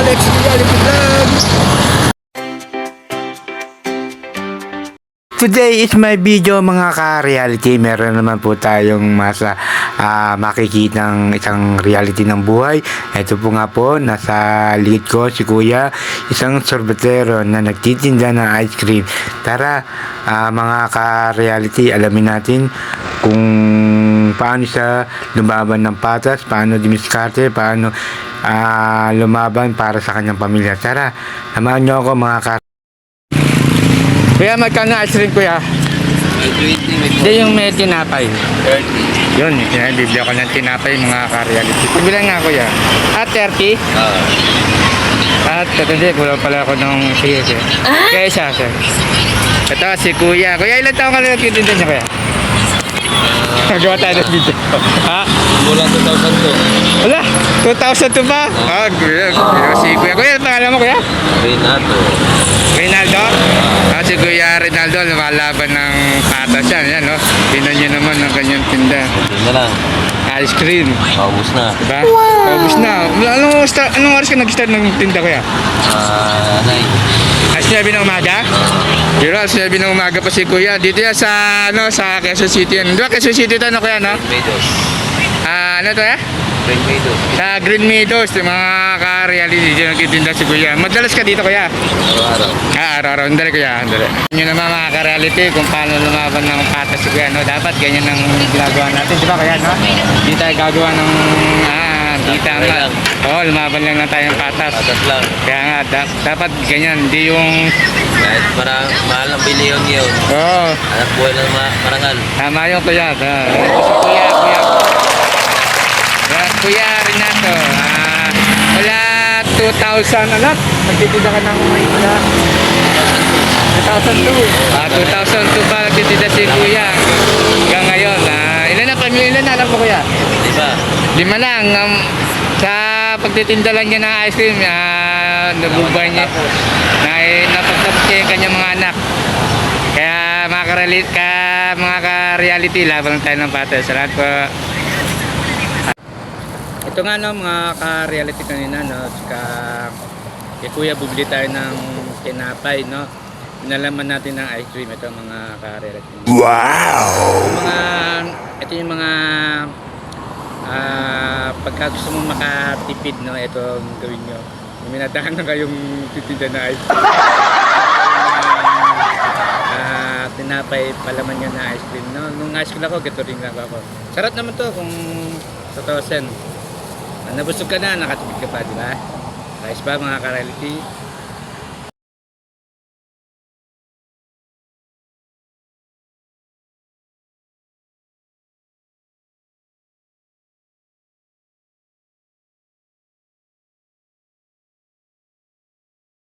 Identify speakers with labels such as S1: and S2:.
S1: Alex Reality Vlog. Today is my video mga ka-reality. Meron naman po tayong makikitang isang reality ng buhay. Ito po nga po, nasa likod ko si Kuya, isang sorbetero na nagtitinda ng ice cream. Tara mga ka-reality, alamin natin kung paano siya lumaban ng patas, paano dimiskarte, paano lumaban para sa kanyang pamilya. Tara, samahan niyo ako mga ka. Kuya, magkano ice cream, Kuya?
S2: 20.
S1: Hindi, yung may tinapay.
S2: 30.
S1: Yun, bibili ako ng tinapay mga ka-reality. Bilang nga, Kuya. 30? Hindi, kulang pala ako ng sige. Kaya siya. Ito, si Kuya. Kuya, ilan taong ka na nagtitinda niya, Kuya? Magawa tayo ng video. Ha?
S2: Mula 2002.
S1: Wala, 2002 pa? Kuya. Si Kuya. Kuya, pangalan mo, Kuya?
S2: Renato.
S1: Rinaldo? Si Kuya Rinaldo, lumalaban ng patas yan. Yan, no? Tingnan nyo naman ang kanyang tinda.
S2: Yun na lang.
S1: Ice cream.
S2: Paubos na.
S1: Diba? Wow! Paubos na. Anong oras ka nag-start ng tinda, Kuya?
S2: 9.
S1: Alas 9 ng umaga? Pero alas 9 ng umaga pa si Kuya. Dito yan sa Quezon City. Di ba Quezon City ito, Kuya, no?
S2: Meadows.
S1: Ano to,
S2: Green Meadows.
S1: Sa Green Meadows, yung mga ka-reality dito nagtitinda si Kuya. Madalas ka dito, Kuya?
S2: Araw-araw.
S1: Araw-araw. Andali, Kuya. Andali. Yun naman mga ka-reality kung paano lumaban ng patas si Kuya, no? Dapat ganyan ang ginagawa natin. Di ba, Kuya, no? Hindi tayo gagawa ng hindi tama. Lumaban lang tayo ng patas.
S2: Patas lang.
S1: Kaya nga, dapat ganyan. Hindi yung
S2: Kahit mahal ang biliyon yun. Anak buhay lang marangal.
S1: tama yung Kuya. Kuya Renato, wala 2,000 anak, nagtitinda ka ng wala 2002. 2002 pa nagtitinda si Kuya. Hanggang ngayon, ilan na anak mo, Kuya?
S2: Diba?
S1: 5 lang. Sa pagtitinda lang niya ng ice cream, nabubay niya. Napagtapos niya yung kanyang mga anak. Kaya mga ka-reality, laban tayo ng patas. Salamat po. Ito nga mga ka-reality kanina, no? Kay Kuya, bubili tayo ng tinapay, no? Pinalaman natin ng ice cream. Ito mga ka-reality. Wow! Ito yung mga pagka gusto mong makatipid, no? Ito ang gawin nyo. Minadahan na kayong titinda na ice cream. Tinapay, palaman nyo na ice cream, no? Nung ice cream ako, gato rin lang ako. Sarap naman to kung totoo sen. Nabusog ka na, nakatipid ka pa, di ba? Guys ba mga ka-reality?